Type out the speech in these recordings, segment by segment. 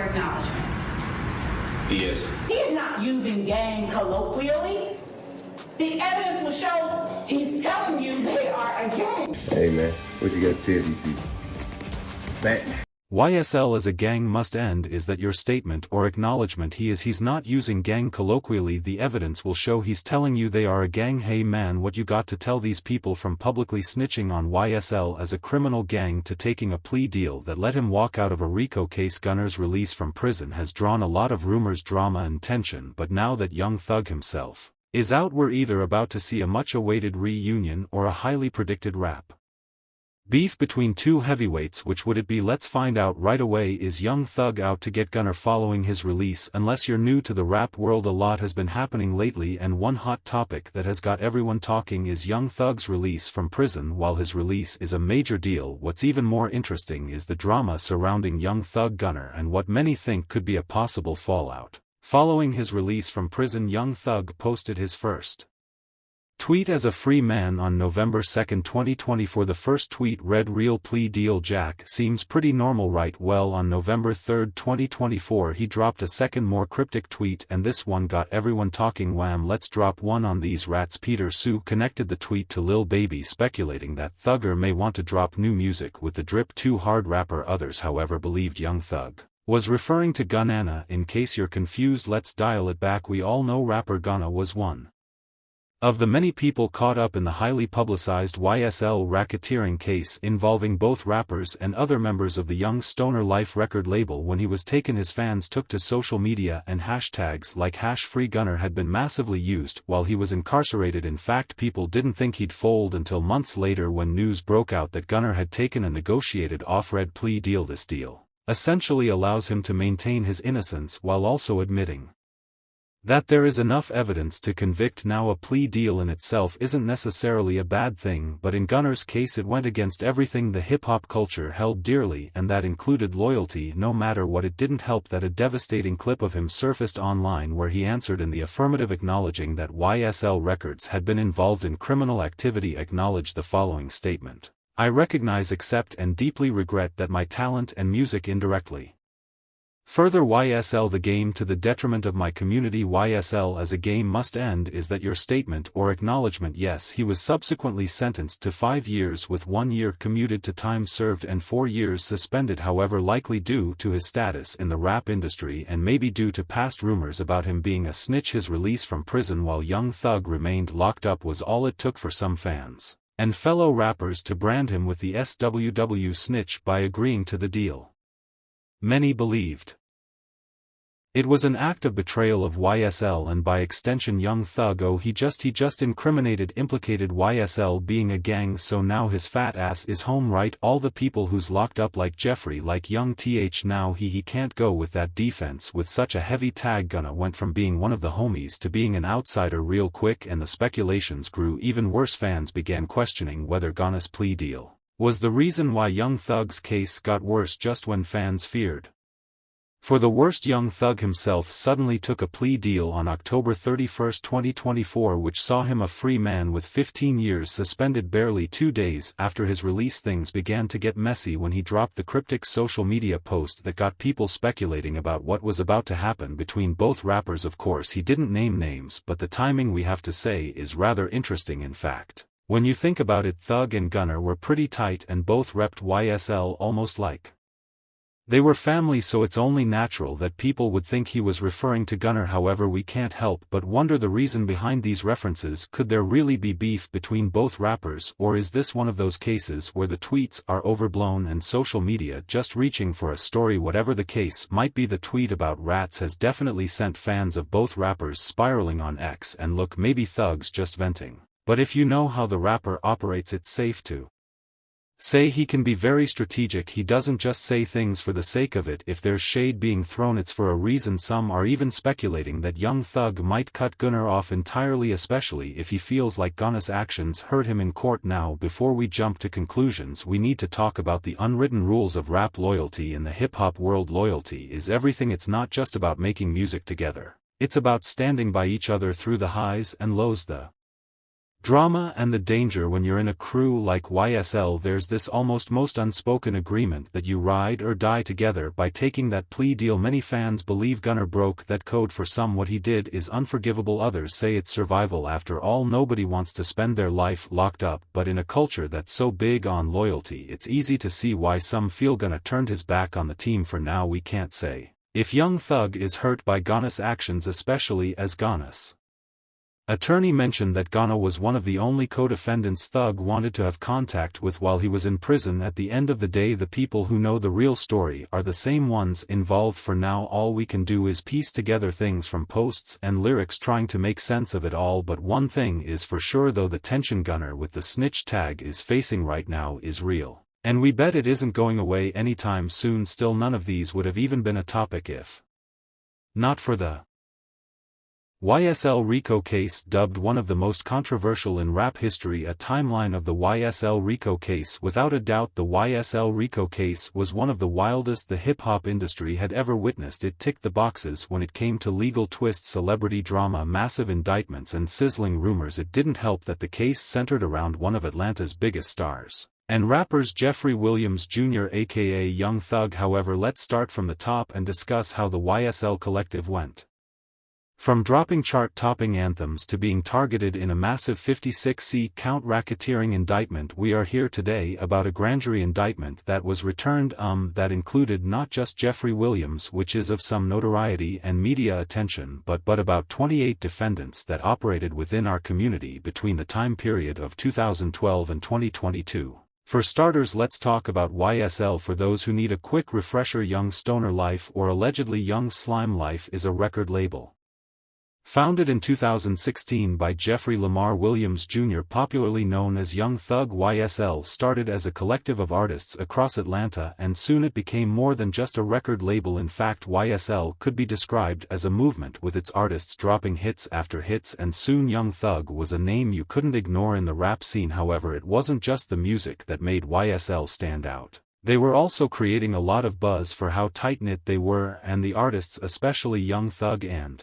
or acknowledgement? Yes. He's not using gang colloquially. The evidence will show he's telling you they are a gang. Hey man, what you got to tell these people? Back. YSL as a gang must end is that your statement or acknowledgement he's not using gang colloquially. The evidence will show he's telling you they are a gang. Hey man, what you got to tell these people, from publicly snitching on YSL as a criminal gang to taking a plea deal that let him walk out of a RICO case. Gunna's release from prison has drawn a lot of rumors, drama and tension, but now that Young Thug himself is out, we're either about to see a much-awaited reunion or a highly predicted rap beef between two heavyweights. Which would it be? Let's find out right away. Is Young Thug out to get Gunna following his release? Unless you're new to the rap world, a lot has been happening lately, and one hot topic that has got everyone talking is Young Thug's release from prison. While his release is a major deal, what's even more interesting is the drama surrounding Young Thug Gunna and what many think could be a possible fallout. Following his release from prison, Young Thug posted his first tweet as a free man on November 2, 2024. The first tweet read, "Real plea deal Jack, seems pretty normal right?" Well, on November 3, 2024 he dropped a second, more cryptic tweet, and this one got everyone talking. Wham, let's drop one on these rats. Peter Sue connected the tweet to Lil Baby, speculating that Thugger may want to drop new music with the Drip Too Hard rapper. Others however believed Young Thug was referring to Gunna. In case you're confused, let's dial it back. We all know rapper Gunna was one of the many people caught up in the highly publicized YSL racketeering case involving both rappers and other members of the Young Stoner Life record label. When he was taken, his fans took to social media, and hashtags like #FreeGunner had been massively used while he was incarcerated. In fact, people didn't think he'd fold until months later when news broke out that Gunna had taken a negotiated off-red plea deal. This deal essentially allows him to maintain his innocence while also admitting that there is enough evidence to convict. Now, a plea deal in itself isn't necessarily a bad thing, but in Gunna's case it went against everything the hip-hop culture held dearly, and that included loyalty no matter what. It didn't help that a devastating clip of him surfaced online where he answered in the affirmative, acknowledging that YSL Records had been involved in criminal activity. Acknowledged the following statement: "I recognize, accept and deeply regret that my talent and music indirectly further YSL the game to the detriment of my community. YSL as a game must end." Is that your statement or acknowledgement? Yes. He was subsequently sentenced to 5 years with 1 year commuted to time served and 4 years suspended, however, likely due to his status in the rap industry and maybe due to past rumors about him being a snitch. His release from prison while Young Thug remained locked up was all it took for some fans and fellow rappers to brand him with the SWW snitch by agreeing to the deal. Many believed it was an act of betrayal of YSL and by extension Young Thug. Oh, he just implicated YSL being a gang, so now his fat ass is home, right? All the people who's locked up like Jeffrey, like Young Th, now he can't go with that defense with such a heavy tag. Gunna went from being one of the homies to being an outsider real quick, and the speculations grew even worse. Fans began questioning whether Gunna's plea deal was the reason why Young Thug's case got worse. Just when fans feared for the worst, Young Thug himself suddenly took a plea deal on October 31, 2024, which saw him a free man with 15 years suspended. Barely 2 days after his release, things began to get messy when he dropped the cryptic social media post that got people speculating about what was about to happen between both rappers. Of course, he didn't name names, but the timing, we have to say, is rather interesting. In fact, when you think about it, Thug and Gunna were pretty tight and both repped YSL almost like they were family, so it's only natural that people would think he was referring to Gunna. However, we can't help but wonder the reason behind these references. Could there really be beef between both rappers, or is this one of those cases where the tweets are overblown and social media just reaching for a story? Whatever the case might be, the tweet about rats has definitely sent fans of both rappers spiraling on X, and look, maybe Thug's just venting, but if you know how the rapper operates, it's safe to say he can be very strategic. He doesn't just say things for the sake of it. If there's shade being thrown, it's for a reason. Some are even speculating that Young Thug might cut Gunna off entirely, especially if he feels like Gunna's actions hurt him in court. Now, before we jump to conclusions, we need to talk about the unwritten rules of rap loyalty. In the hip-hop world, loyalty is everything. It's not just about making music together. It's about standing by each other through the highs and lows, the Drama and the danger when you're in a crew like YSL. There's this almost most unspoken agreement that you ride or die together by taking that plea deal. Many fans believe Gunna broke that code. For some, what he did is unforgivable. Others say it's survival. After all, nobody wants to spend their life locked up, but in a culture that's so big on loyalty, it's easy to see why some feel Gunna turned his back on the team. For now, we can't say if Young Thug is hurt by Gunna's actions, especially as Gunna's attorney mentioned that Gunna was one of the only co-defendants Thug wanted to have contact with while he was in prison. At the end of the day, the people who know the real story are the same ones involved. For now, all we can do is piece together things from posts and lyrics, trying to make sense of it all. But one thing is for sure though, the tension Gunna with the snitch tag is facing right now is real. And we bet it isn't going away anytime soon. Still, none of these would have even been a topic if not for the YSL RICO case. Dubbed one of the most controversial in rap history, a timeline of the YSL RICO case. Without a doubt, the YSL RICO case was one of the wildest the hip-hop industry had ever witnessed. It ticked the boxes when it came to legal twists, celebrity drama, massive indictments, and sizzling rumors. It didn't help that the case centered around one of Atlanta's biggest stars and rappers, Jeffrey Williams Jr. aka Young Thug. However, let's start from the top and discuss how the YSL collective went from dropping chart-topping anthems to being targeted in a massive 56-count racketeering indictment. We are here today about a grand jury indictment that was returned that included not just Jeffrey Williams, which is of some notoriety and media attention, but about 28 defendants that operated within our community between the time period of 2012 and 2022. For starters, let's talk about YSL. For those who need a quick refresher, Young Stoner Life, or allegedly Young Slime Life, is a record label founded in 2016 by Jeffrey Lamar Williams Jr., popularly known as Young Thug. YSL started as a collective of artists across Atlanta, and soon it became more than just a record label. In fact, YSL could be described as a movement, with its artists dropping hits after hits, and soon Young Thug was a name you couldn't ignore in the rap scene. However, it wasn't just the music that made YSL stand out. They were also creating a lot of buzz for how tight-knit they were, and the artists, especially Young Thug and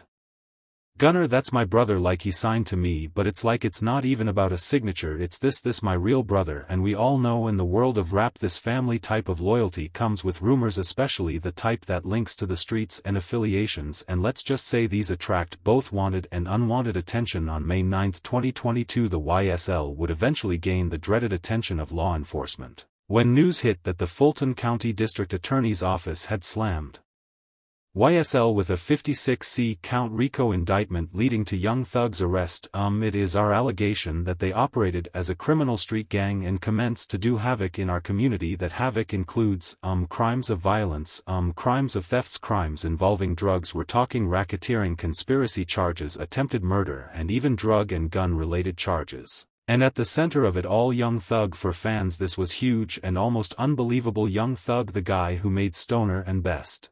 Gunna. That's my brother, like he signed to me, but it's like it's not even about a signature. It's this my real brother. And we all know in the world of rap, this family type of loyalty comes with rumors, especially the type that links to the streets and affiliations, and let's just say these attract both wanted and unwanted attention. On May 9, 2022, the YSL would eventually gain the dreaded attention of law enforcement when news hit that the Fulton County District Attorney's Office had slammed YSL with a 56-count RICO indictment leading to Young Thug's arrest. It is our allegation that they operated as a criminal street gang and commenced to do havoc in our community. That havoc includes crimes of violence, crimes of thefts, crimes involving drugs. We're talking racketeering, conspiracy charges, attempted murder, and even drug and gun-related charges. And at the center of it all, Young Thug. For fans, this was huge and almost unbelievable. Young Thug, the guy who made Stoner and Best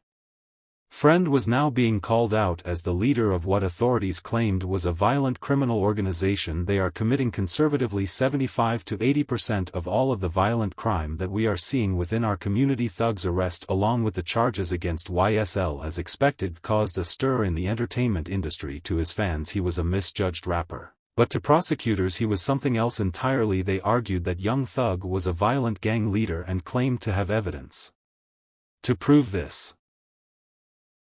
Friend, was now being called out as the leader of what authorities claimed was a violent criminal organization. They are committing conservatively 75 to 80% of all of the violent crime that we are seeing within our community. Thug's arrest, along with the charges against YSL as expected, caused a stir in the entertainment industry. To his fans, he was a misjudged rapper, but to prosecutors he was something else entirely. They argued that Young Thug was a violent gang leader and claimed to have evidence to prove this.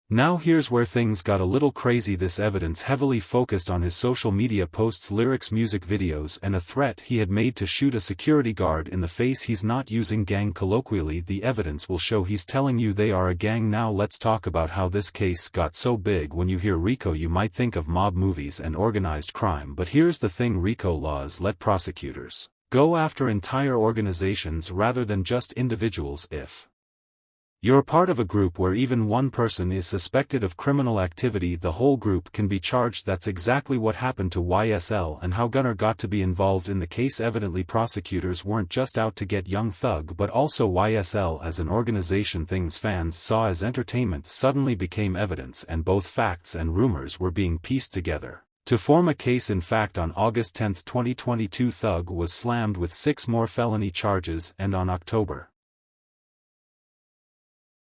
Now here's where things got a little crazy. This evidence heavily focused on his social media posts, lyrics, music videos, and a threat he had made to shoot a security guard in the face. He's not using gang colloquially. The evidence will show he's telling you they are a gang. Now let's talk about how this case got so big. When you hear RICO, you might think of mob movies and organized crime, but here's the thing: RICO laws let prosecutors go after entire organizations rather than just individuals. If you're part of a group where even one person is suspected of criminal activity, the whole group can be charged. That's exactly what happened to YSL and how Gunna got to be involved in the case. Evidently, prosecutors weren't just out to get Young Thug but also YSL as an organization. Things fans saw as entertainment suddenly became evidence, and both facts and rumors were being pieced together to form a case. In fact, on August 10, 2022, Thug was slammed with 6 more felony charges, and on October